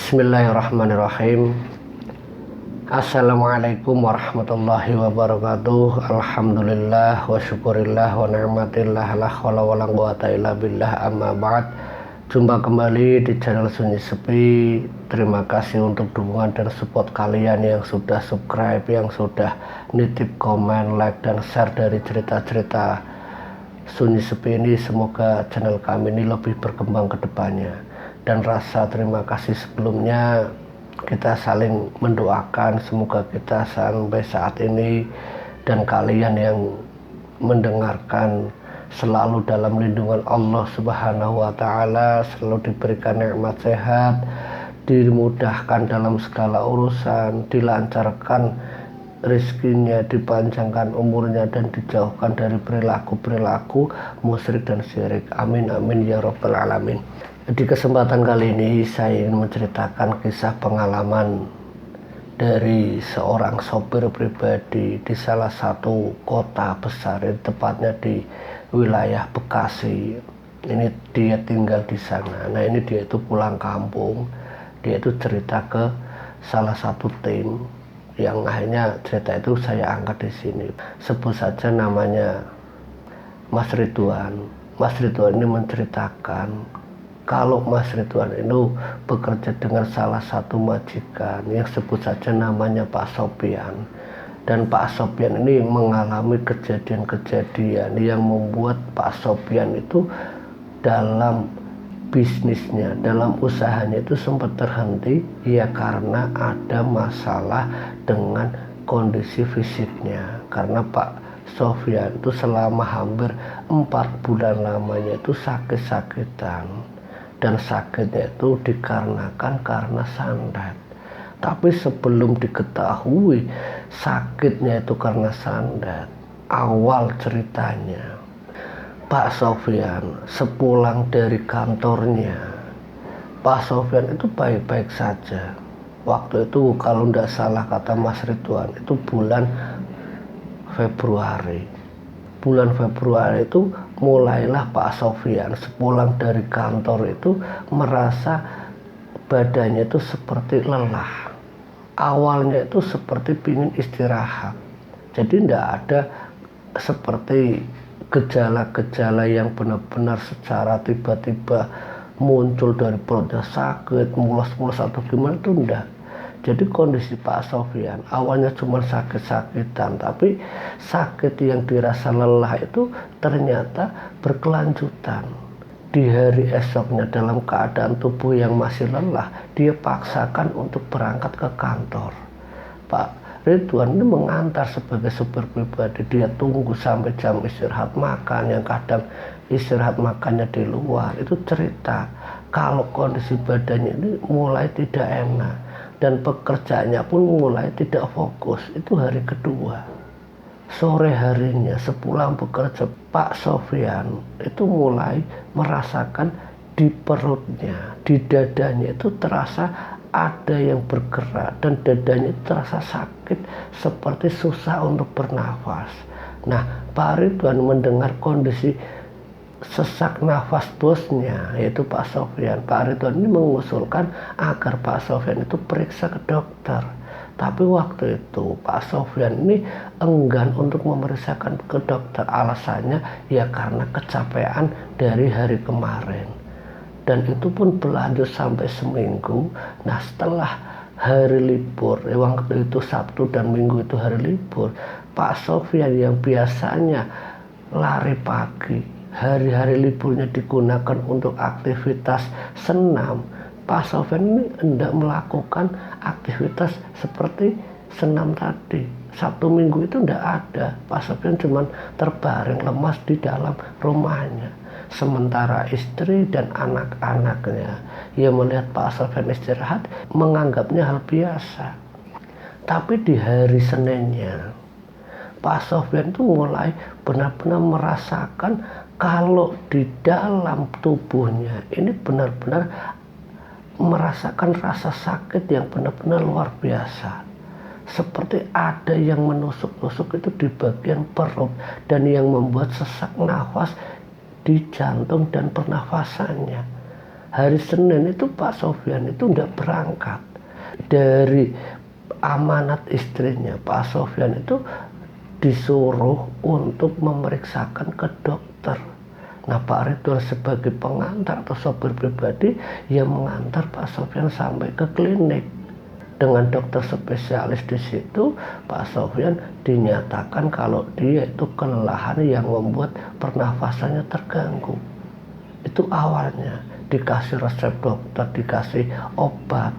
Bismillahirrahmanirrahim. Assalamualaikum warahmatullahi wabarakatuh. Alhamdulillah wa syukurillah wa ni'matillah la haula wa la quwata illa billah, amma ba'd. Jumpa kembali di channel Sunyi Sepi. Terima kasih untuk dukungan dan support kalian yang sudah subscribe, yang sudah nitip komen, like dan share dari cerita-cerita Sunyi Sepi ini. Semoga channel kami ini lebih berkembang ke depannya. Dan rasa terima kasih sebelumnya, kita saling mendoakan semoga kita sampai saat ini dan kalian yang mendengarkan selalu dalam lindungan Allah Subhanahu wa Ta'ala, selalu diberikan nikmat sehat, dimudahkan dalam segala urusan, dilancarkan rezekinya, dipanjangkan umurnya, dan dijauhkan dari perilaku-perilaku musyrik dan syirik. Amin amin ya rabbal alamin. Di kesempatan kali ini saya ingin menceritakan kisah pengalaman dari seorang sopir pribadi di salah satu kota besar, tepatnya di wilayah Bekasi. Ini dia tinggal di sana. Nah, ini dia itu pulang kampung. Dia itu cerita ke salah satu tim yang akhirnya cerita itu saya angkat di sini. Sebut saja namanya Mas Ridwan. Mas Ridwan ini menceritakan kalau Mas Ridwan itu bekerja dengan salah satu majikan yang sebut saja namanya Pak Sopyan. Dan Pak Sopyan ini mengalami kejadian-kejadian yang membuat Pak Sopyan itu dalam bisnisnya, dalam usahanya itu sempat terhenti, ya karena ada masalah dengan kondisi fisiknya. Karena Pak Sopyan itu selama hampir 4 bulan lamanya itu sakit-sakitan. Dan sakitnya itu dikarenakan karena santet. Tapi sebelum diketahui sakitnya itu karena santet, awal ceritanya Pak Sopyan sepulang dari kantornya, Pak Sopyan itu baik-baik saja. Waktu itu kalau tidak salah kata Mas Ridwan itu bulan Februari. Bulan Februari itu mulailah Pak Sopyan sepulang dari kantor itu merasa badannya itu seperti lelah. Awalnya itu seperti ingin istirahat. Jadi tidak ada seperti gejala-gejala yang benar-benar secara tiba-tiba muncul dari perutnya sakit, mules-mules atau gimana, itu enggak. Jadi kondisi Pak Sopyan awalnya cuma sakit-sakitan, tapi sakit yang dirasa lelah itu ternyata berkelanjutan. Di hari esoknya dalam keadaan tubuh yang masih lelah, dia paksakan untuk berangkat ke kantor. Pak Ridwan ini mengantar sebagai supir pribadi. Dia tunggu sampai jam istirahat makan, yang kadang istirahat makannya di luar. Itu cerita kalau kondisi badannya ini mulai tidak enak dan pekerjaannya pun mulai tidak fokus. Itu hari kedua. Sore harinya sepulang bekerja, Pak Sopyan itu mulai merasakan di perutnya, di dadanya itu terasa ada yang bergerak, dan dadanya itu terasa sakit seperti susah untuk bernafas. Nah, Pak Ridwan mendengar kondisi sesak nafas bosnya, yaitu Pak Sopyan. Pak Ridwan ini mengusulkan agar Pak Sopyan itu periksa ke dokter. Tapi waktu itu Pak Sopyan ini enggan untuk memeriksakan ke dokter. Alasannya ya karena kecapean dari hari kemarin. Dan itu pun berlanjut sampai seminggu. Nah, setelah hari libur, waktu itu Sabtu dan Minggu itu hari libur, Pak Sopyan yang biasanya lari pagi, hari-hari liburnya digunakan untuk aktivitas senam, Pak Sopyan ini hendak melakukan aktivitas seperti senam tadi. Sabtu Minggu itu tidak ada. Pak Sopyan cuma terbaring lemas di dalam rumahnya. Sementara istri dan anak-anaknya yang melihat Pak Sopyan istirahat menganggapnya hal biasa. Tapi di hari Seninnya Pak Sopyan itu mulai benar-benar merasakan kalau di dalam tubuhnya ini benar-benar merasakan rasa sakit yang benar-benar luar biasa. Seperti ada yang menusuk-nusuk itu di bagian perut, dan yang membuat sesak nafas di jantung dan pernafasannya. Hari Senin itu Pak Sofyan itu tidak berangkat. Dari amanat istrinya, Pak Sofyan itu disuruh untuk memeriksakan ke dokter. Nah, Pak Ridwan sebagai pengantar atau sopir pribadi yang mengantar Pak Sofyan sampai ke klinik. Dengan dokter spesialis di situ, Pak Sofyan dinyatakan kalau dia itu kelelahan yang membuat pernafasannya terganggu. Itu awalnya dikasih resep dokter, dikasih obat.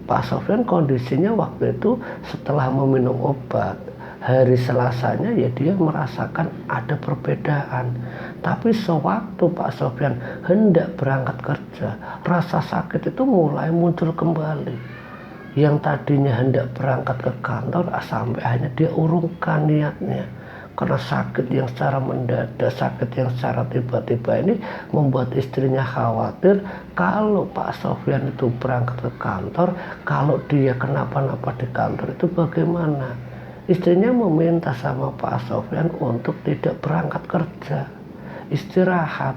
Pak Sofyan kondisinya waktu itu setelah meminum obat, hari Selasanya ya dia merasakan ada perbedaan. Tapi sewaktu Pak Sofyan hendak berangkat kerja, rasa sakit itu mulai muncul kembali. Yang tadinya hendak berangkat ke kantor sampai akhirnya dia urungkan niatnya. Karena sakit yang secara mendadak, sakit yang secara tiba-tiba ini membuat istrinya khawatir kalau Pak Sofyan itu berangkat ke kantor, kalau dia kenapa-napa di kantor itu bagaimana. Istrinya meminta sama Pak Sofyan untuk tidak berangkat kerja, istirahat.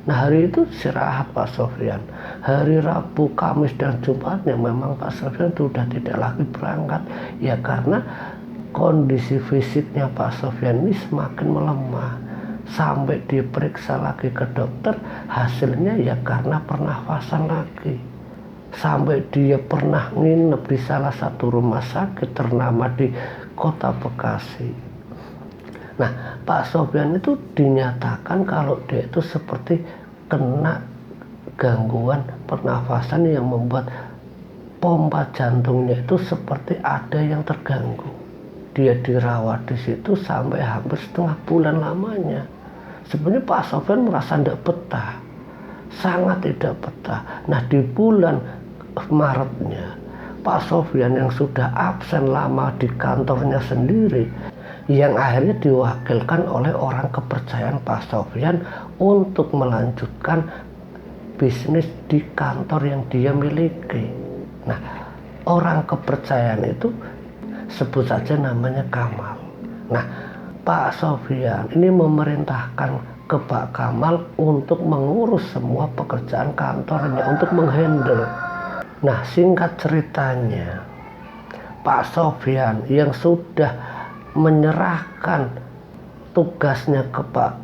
Nah, hari itu istirahat Pak Sofyan. Hari Rabu, Kamis, dan Jumatnya memang Pak Sofyan sudah tidak lagi berangkat. Ya karena kondisi fisiknya Pak Sofyan ini semakin melemah. Sampai diperiksa lagi ke dokter, hasilnya ya karena pernafasan lagi. Sampai dia pernah nginep di salah satu rumah sakit ternama di kota Bekasi. Nah, Pak Sofyan itu dinyatakan kalau dia itu seperti kena gangguan pernafasan yang membuat pompa jantungnya itu seperti ada yang terganggu. Dia dirawat di situ sampai hampir setengah bulan lamanya. Sebenarnya Pak Sofyan merasa tidak betah, sangat tidak betah. Nah, di bulan Maretnya, Pak Sofyan yang sudah absen lama di kantornya sendiri, yang akhirnya diwakilkan oleh orang kepercayaan Pak Sofyan untuk melanjutkan bisnis di kantor yang dia miliki. Nah, orang kepercayaan itu sebut saja namanya Kamal. Nah, Pak Sofyan ini memerintahkan ke Pak Kamal untuk mengurus semua pekerjaan kantornya, untuk menghandle. Nah, singkat ceritanya, Pak Sofyan yang sudah menyerahkan tugasnya ke Pak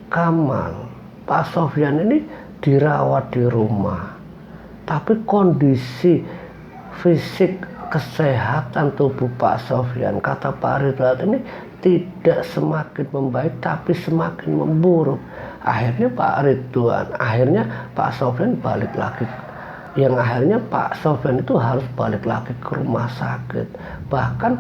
Kamal, Pak Sofyan ini dirawat di rumah. Tapi kondisi fisik kesehatan tubuh Pak Sofyan, kata Pak Ridwan ini tidak semakin membaik tapi semakin memburuk. Akhirnya Pak Sofyan balik lagi. Yang akhirnya Pak Sofyan itu harus balik lagi ke rumah sakit. Bahkan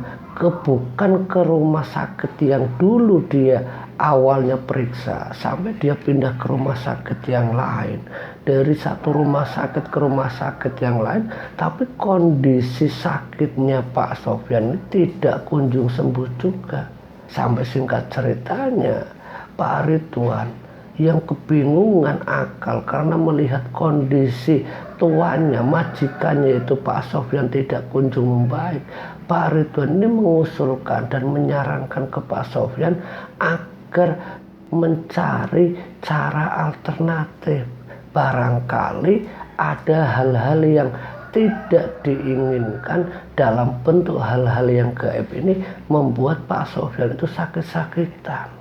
bukan ke rumah sakit yang dulu dia awalnya periksa, sampai dia pindah ke rumah sakit yang lain. Dari satu rumah sakit ke rumah sakit yang lain, tapi kondisi sakitnya Pak Sofyan ini tidak kunjung sembuh juga. Sampai singkat ceritanya, Pak Ridwan yang kebingungan akal karena melihat kondisi tuannya, majikannya itu Pak Sofyan tidak kunjung membaik. Pak Ridwan ini mengusulkan dan menyarankan ke Pak Sofyan agar mencari cara alternatif. Barangkali ada hal-hal yang tidak diinginkan dalam bentuk hal-hal yang gaib ini membuat Pak Sofyan itu sakit-sakitan.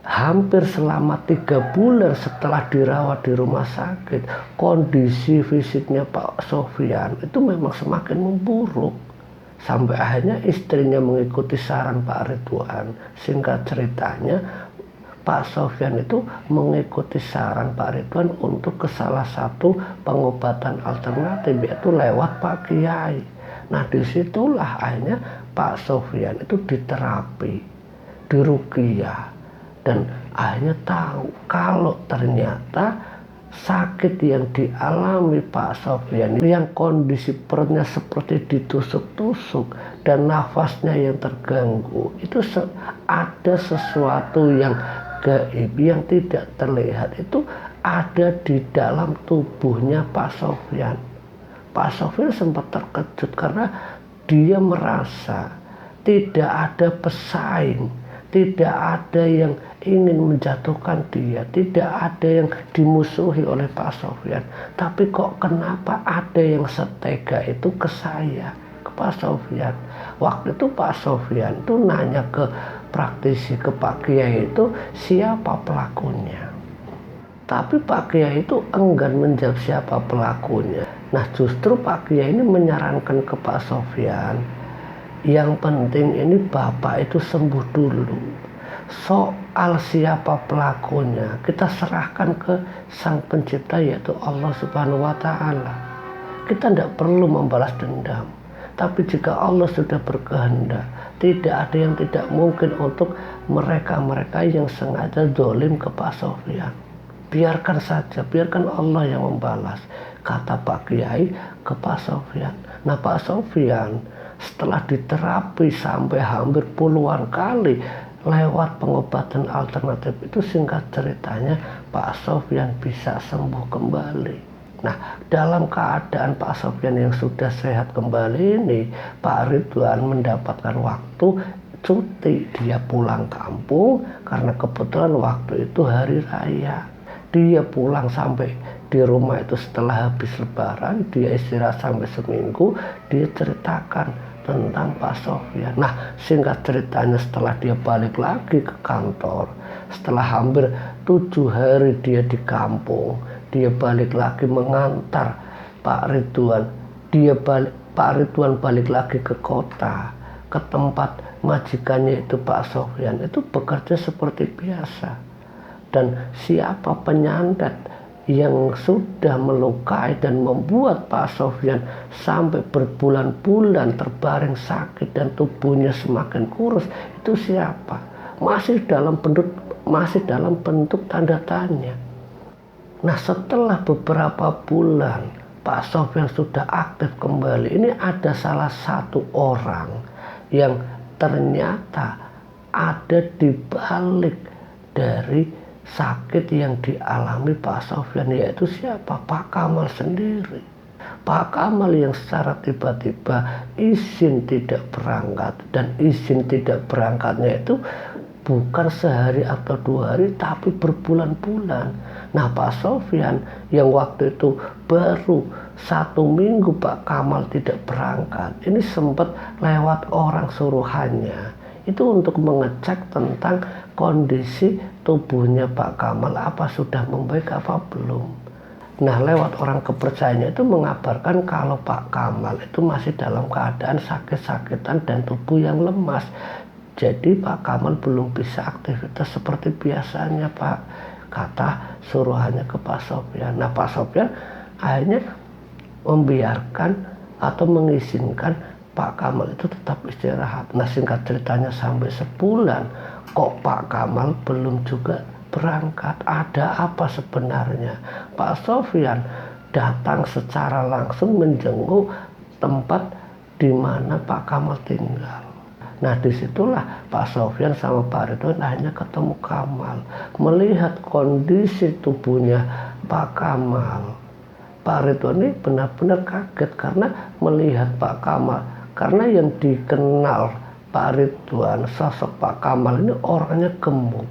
Hampir selama 3 bulan setelah dirawat di rumah sakit, kondisi fisiknya Pak Sofyan itu memang semakin memburuk. Sampai akhirnya istrinya mengikuti saran Pak Ridwan. Singkat ceritanya, Pak Sofyan itu mengikuti saran Pak Ridwan untuk ke salah satu pengobatan alternatif, yaitu lewat Pak Kiai. Nah, disitulah akhirnya Pak Sofyan itu diterapi, diruqyah. Dan akhirnya tahu kalau ternyata sakit yang dialami Pak Sofyan yang kondisi perutnya seperti ditusuk-tusuk dan nafasnya yang terganggu, itu ada sesuatu yang gaib yang tidak terlihat, itu ada di dalam tubuhnya Pak Sofyan. Pak Sofyan sempat terkejut karena dia merasa tidak ada pesaing Tidak ada yang ingin menjatuhkan dia, tidak ada yang dimusuhi oleh Pak Sofyan. Tapi kok kenapa ada yang setega itu ke saya, ke Pak Sofyan? Waktu itu Pak Sofyan itu nanya ke praktisi, ke Pak Kiai itu siapa pelakunya. Tapi Pak Kiai itu enggan menjawab siapa pelakunya. Nah justru Pak Kiai ini menyarankan ke Pak Sofyan, yang penting ini Bapak itu sembuh dulu. Soal siapa pelakunya kita serahkan ke Sang Pencipta, yaitu Allah Subhanahu wa Ta'ala. Kita tidak perlu membalas dendam. Tapi jika Allah sudah berkehendak, tidak ada yang tidak mungkin untuk mereka-mereka yang sengaja zalim ke Pak Sofyan. Biarkan saja, biarkan Allah yang membalas, kata Pak Kiai ke Pak Sofyan. Nah Pak Sofyan setelah diterapi sampai hampir puluhan kali lewat pengobatan alternatif itu, singkat ceritanya Pak Sofyan bisa sembuh kembali. Nah dalam keadaan Pak Sofyan yang sudah sehat kembali ini, Pak Ridwan mendapatkan waktu cuti. Dia pulang kampung karena kebetulan waktu itu hari raya. Dia pulang sampai di rumah itu setelah habis lebaran, dia istirahat sampai seminggu. Dia ceritakan tentang Pak Sofyan. Nah singkat ceritanya setelah dia balik lagi ke kantor, setelah hampir 7 hari dia di kampung, dia balik lagi mengantar Pak Ridwan. Pak Ridwan balik lagi ke kota, ke tempat majikannya itu Pak Sofyan itu bekerja seperti biasa. Dan siapa penyandat yang sudah melukai dan membuat Pak Sofyan sampai berbulan-bulan terbaring sakit dan tubuhnya semakin kurus, itu siapa? Masih dalam bentuk tanda tanya. Nah setelah beberapa bulan Pak Sofyan sudah aktif kembali, ini ada salah satu orang yang ternyata ada di balik dari sakit yang dialami Pak Sofyan, yaitu siapa? Pak Kamal sendiri. Pak Kamal yang secara tiba-tiba izin tidak berangkat, dan izin tidak berangkatnya itu bukan sehari atau 2 hari tapi berbulan-bulan. Nah Pak Sofyan yang waktu itu baru 1 minggu Pak Kamal tidak berangkat, ini sempat lewat orang suruhannya itu untuk mengecek tentang kondisi tubuhnya Pak Kamal, apa sudah membaik apa belum. Nah lewat orang kepercayaannya itu mengabarkan kalau Pak Kamal itu masih dalam keadaan sakit-sakitan dan tubuh yang lemas. Jadi Pak Kamal belum bisa aktivitas seperti biasanya Pak, kata suruhannya ke Pak Sofyan. Nah Pak Sofyan akhirnya membiarkan atau mengizinkan Pak Kamal itu tetap istirahat. Nah singkat ceritanya sampai sebulan kok Pak Kamal belum juga berangkat. Ada apa sebenarnya? Pak Sofyan datang secara langsung menjenguk tempat di mana Pak Kamal tinggal. Nah disitulah Pak Sofyan sama Pak Ridwan akhirnya ketemu Kamal, melihat kondisi tubuhnya Pak Kamal. Pak Ridwan ini benar-benar kaget karena melihat Pak Kamal. Karena yang dikenal Pak Ridwan, sosok Pak Kamal ini orangnya gemuk,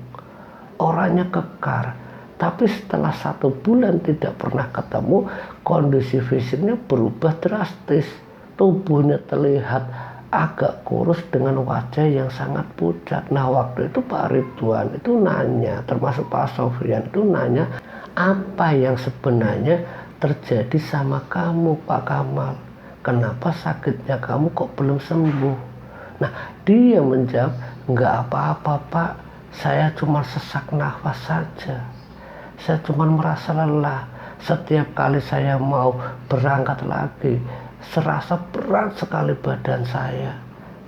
orangnya kekar. Tapi setelah 1 bulan tidak pernah ketemu, kondisi fisiknya berubah drastis. Tubuhnya terlihat agak kurus dengan wajah yang sangat pucat. Nah waktu itu Pak Ridwan itu nanya, termasuk Pak Sofyan itu nanya, apa yang sebenarnya terjadi sama kamu Pak Kamal? Kenapa sakitnya kamu kok belum sembuh? Nah dia menjawab, enggak apa-apa Pak, saya cuma sesak nafas saja. Saya cuma merasa lelah. Setiap kali saya mau berangkat lagi, serasa berat sekali badan saya.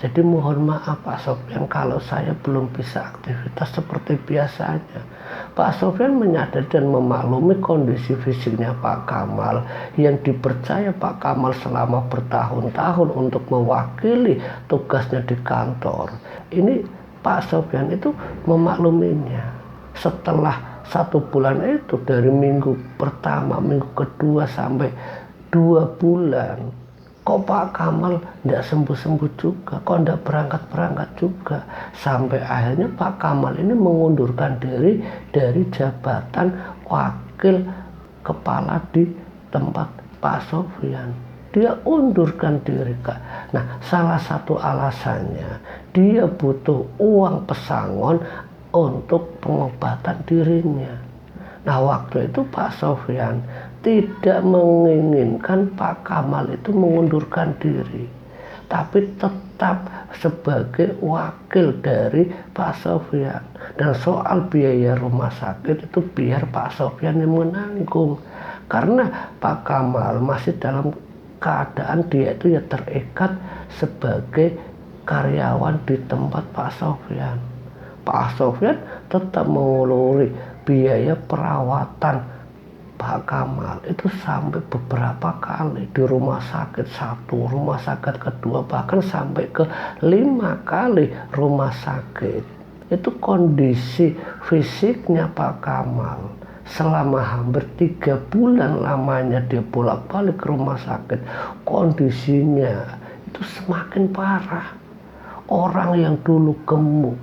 Jadi mohon maaf Pak Sofyan kalau saya belum bisa aktivitas seperti biasanya. Pak Sofyan menyadari dan memaklumi kondisi fisiknya Pak Kamal yang dipercaya Pak Kamal selama bertahun-tahun untuk mewakili tugasnya di kantor. Ini Pak Sofyan itu memakluminya. Setelah 1 bulan itu, dari minggu pertama, minggu kedua sampai 2 bulan, kok Pak Kamal tidak sembuh-sembuh juga, kok tidak berangkat-berangkat juga. Sampai akhirnya Pak Kamal ini mengundurkan diri dari jabatan wakil kepala di tempat Pak Sofyan. Dia undurkan diri, Kak. Nah, salah satu alasannya dia butuh uang pesangon untuk pengobatan dirinya. Nah, waktu itu Pak Sofyan tidak menginginkan Pak Kamal itu mengundurkan diri, tapi tetap sebagai wakil dari Pak Sofyan. Dan soal biaya rumah sakit itu biar Pak Sofyan yang menanggung, karena Pak Kamal masih dalam keadaan dia itu ya terikat sebagai karyawan di tempat Pak Sofyan. Pak Sofyan tetap menguluri biaya perawatan Pak Kamal itu sampai beberapa kali di rumah sakit satu, rumah sakit kedua, bahkan sampai ke 5 kali rumah sakit. Itu kondisi fisiknya Pak Kamal selama hampir 3 bulan lamanya dia bolak-balik ke rumah sakit. Kondisinya itu semakin parah. Orang yang dulu gemuk,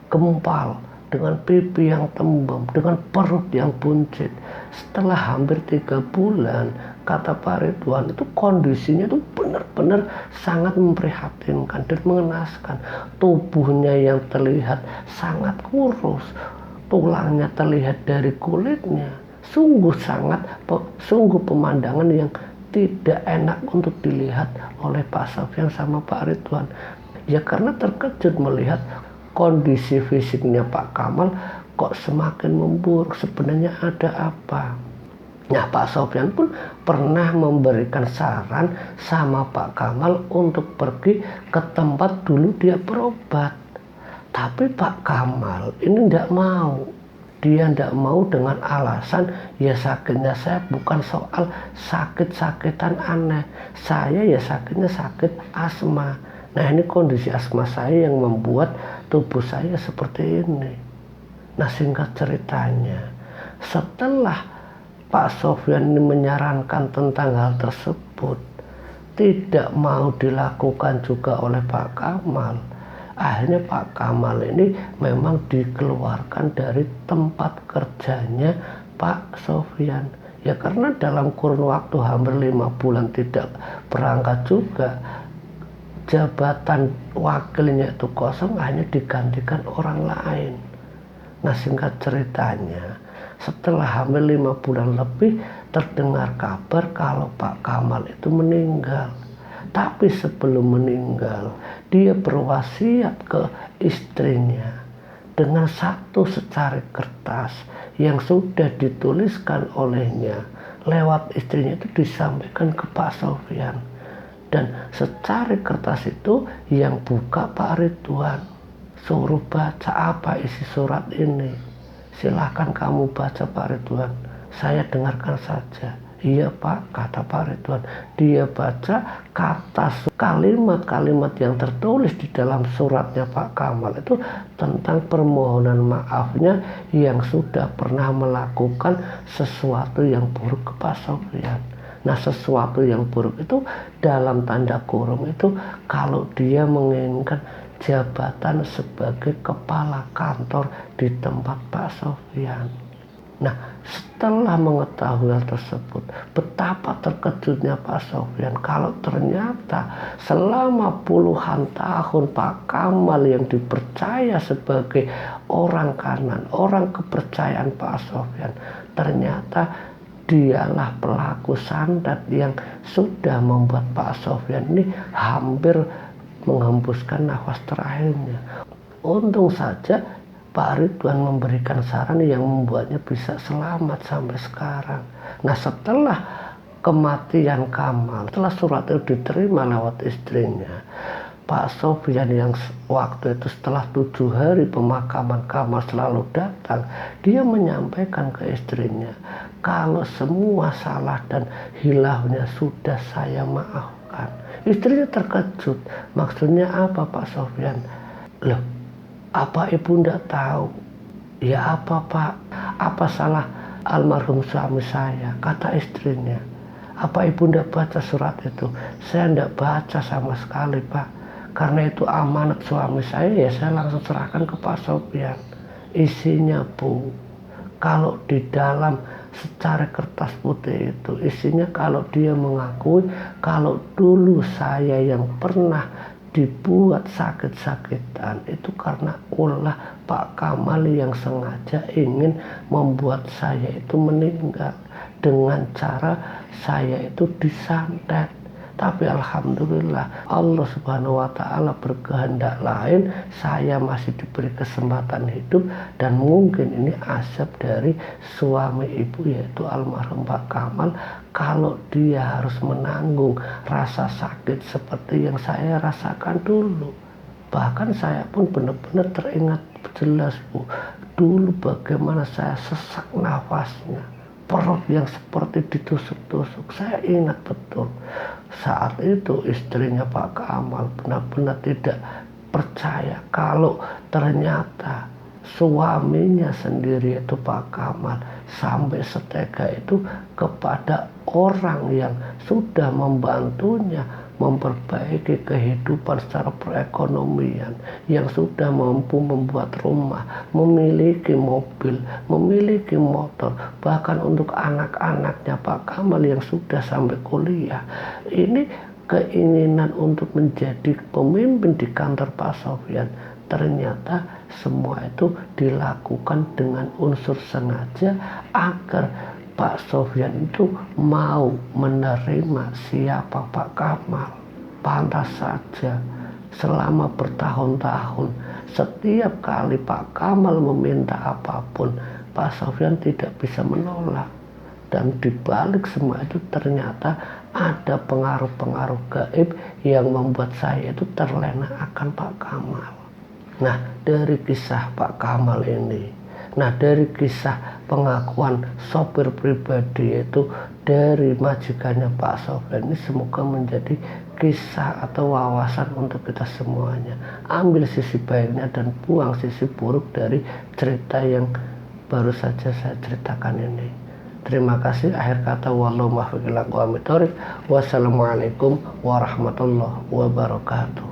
gempal, dengan pipi yang tembem, dengan perut yang buncit, setelah hampir 3 bulan, kata Pak Ridwan, itu kondisinya itu benar-benar sangat memprihatinkan dan mengenaskan. Tubuhnya yang terlihat sangat kurus, tulangnya terlihat dari kulitnya, sungguh pemandangan yang tidak enak untuk dilihat oleh Pak Sofyan sama Pak Ridwan. Ya karena terkejut melihat kondisi fisiknya Pak Kamal kok semakin memburuk, sebenarnya ada apa? Nah, Pak Sofyan pun pernah memberikan saran sama Pak Kamal untuk pergi ke tempat dulu dia berobat. Tapi Pak Kamal ini tidak mau. Dia tidak mau dengan alasan ya sakitnya saya bukan soal sakit-sakitan aneh. Saya ya sakitnya sakit asma. Nah, ini kondisi asma saya yang membuat tubuh saya seperti ini. Nah, singkat ceritanya, setelah Pak Sofyan ini menyarankan tentang hal tersebut, tidak mau dilakukan juga oleh Pak Kamal. Akhirnya Pak Kamal ini memang dikeluarkan dari tempat kerjanya Pak Sofyan. Ya karena dalam kurun waktu hampir 5 bulan tidak berangkat juga, jabatan wakilnya itu kosong, hanya digantikan orang lain. Nah, singkat ceritanya, setelah hampir 5 bulan lebih terdengar kabar kalau Pak Kamal itu meninggal. Tapi sebelum meninggal, dia berwasiat ke istrinya dengan satu secari kertas yang sudah dituliskan olehnya lewat istrinya itu disampaikan ke Pak Sofyan. Dan secari kertas itu yang buka Pak Ridwan, suruh baca apa isi surat ini. Silahkan kamu baca Pak Ridwan, saya dengarkan saja. Iya Pak, kata Pak Ridwan. Dia baca kalimat-kalimat yang tertulis di dalam suratnya Pak Kamal itu tentang permohonan maafnya yang sudah pernah melakukan sesuatu yang buruk ke Pak Sofyan. Nah, sesuatu yang buruk itu dalam tanda kurung itu kalau dia menginginkan jabatan sebagai kepala kantor di tempat Pak Sofyan. Nah, setelah mengetahui hal tersebut, betapa terkejutnya Pak Sofyan kalau ternyata selama puluhan tahun Pak Kamal yang dipercaya sebagai orang kanan, orang kepercayaan Pak Sofyan, ternyata dialah pelaku santet yang sudah membuat Pak Sofyan ini hampir menghembuskan nafas terakhirnya. Untung saja Pak Ridwan memberikan saran yang membuatnya bisa selamat sampai sekarang. Nah, setelah kematian Kamal, setelah surat itu diterima lewat istrinya, Pak Sofyan yang waktu itu setelah 7 hari pemakaman Kamal selalu datang, dia menyampaikan ke istrinya, kalau semua salah dan hilafnya sudah saya maafkan. Istrinya terkejut, maksudnya apa Pak Sofyan? Loh, apa ibu tidak tahu? Ya apa Pak? Apa salah almarhum suami saya? Kata istrinya. Apa ibu ndak baca surat itu? Saya ndak baca sama sekali, Pak. Karena itu amanat suami saya, ya saya langsung serahkan ke Pak Sofyan. Isinya, Bu, kalau di dalam secara kertas putih itu isinya, kalau dia mengakui kalau dulu saya yang pernah dibuat sakit-sakitan itu karena ulah Pak Kamal yang sengaja ingin membuat saya itu meninggal dengan cara saya itu disantet. Tapi alhamdulillah Allah subhanahu wa ta'ala berkehendak lain, saya masih diberi kesempatan hidup, dan mungkin ini asap dari suami ibu yaitu almarhum Pak Kamal. Kalau dia harus menanggung rasa sakit seperti yang saya rasakan dulu, bahkan saya pun benar-benar teringat jelas, Bu, dulu bagaimana saya sesak nafasnya, perut yang seperti ditusuk-tusuk. Saya ingat betul saat itu istrinya Pak Kamal benar-benar tidak percaya kalau ternyata suaminya sendiri itu Pak Kamal sampai setega itu kepada orang yang sudah membantunya memperbaiki kehidupan secara perekonomian, yang sudah mampu membuat rumah, memiliki mobil, memiliki motor, bahkan untuk anak-anaknya Pak Kamal yang sudah sampai kuliah. Ini keinginan untuk menjadi pemimpin di kantor Pak Sofyan, ternyata semua itu dilakukan dengan unsur sengaja agar Pak Sofyan itu mau menerima siapa Pak Kamal. Pantas saja selama bertahun-tahun setiap kali Pak Kamal meminta apapun, Pak Sofyan tidak bisa menolak. Dan dibalik semua itu ternyata ada pengaruh-pengaruh gaib yang membuat saya itu terlena akan Pak Kamal. Nah, dari kisah Pak Kamal ini, dari kisah pengakuan sopir pribadi itu dari majikannya Pak Sofyan ini, semoga menjadi kisah atau wawasan untuk kita semuanya. Ambil sisi baiknya dan buang sisi buruk dari cerita yang baru saja saya ceritakan ini. Terima kasih. Akhir kata, wallahu muwaffiq ila aqwamit thoriq. Wassalamualaikum warahmatullahi wabarakatuh.